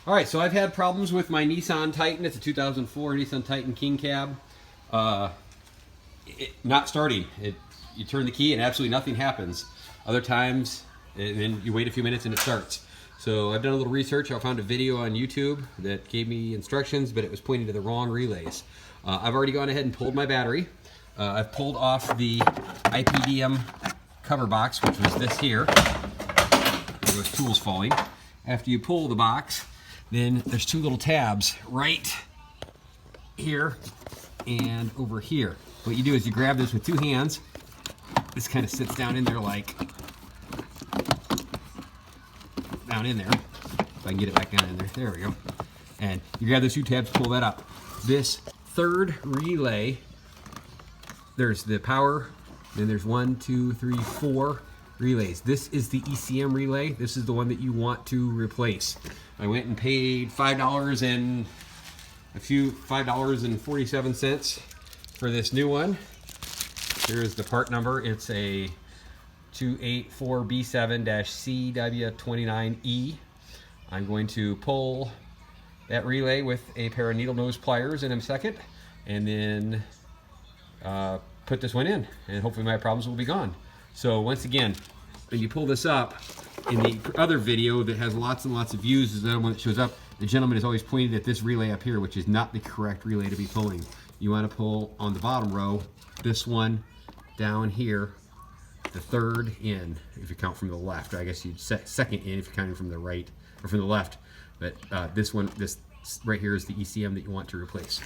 All right, so I've had problems with my Nissan Titan. It's a 2004 Nissan Titan King Cab. Not starting. You turn the key and absolutely nothing happens. Other times, and then you wait a few minutes and it starts. So I've done a little research. I found a video on YouTube that gave me instructions, but it was pointing to the wrong relays. I've already gone ahead and pulled my battery. I've pulled off the IPDM cover box, which was this here. There was tools falling. After you pull the box, then there's two little tabs right here and over here. What you do is you grab this with two hands. This kind of sits down in there like, down in there. If I can get it back down in there. There we go. And you grab those two tabs, pull that up. This third relay, there's the power, then there's 1, 2, 3, 4 relays. This is the ECM relay. This is the one that you want to replace. I went and paid $5.47 for this new one. Here's the part number. It's a 284B7-CW29E. I'm going to pull that relay with a pair of needle nose pliers in a second, and then put this one in, and hopefully my problems will be gone. So once again, when you pull this up, in the other video that has lots and lots of views, is the other one that shows up, the gentleman is always pointing at this relay up here, which is not the correct relay to be pulling. You want to pull on the bottom row, this one down here, the third in, if you count from the left. I guess you'd second in if you're counting from the right, or from the left. But this one, this right here is the ECM that you want to replace.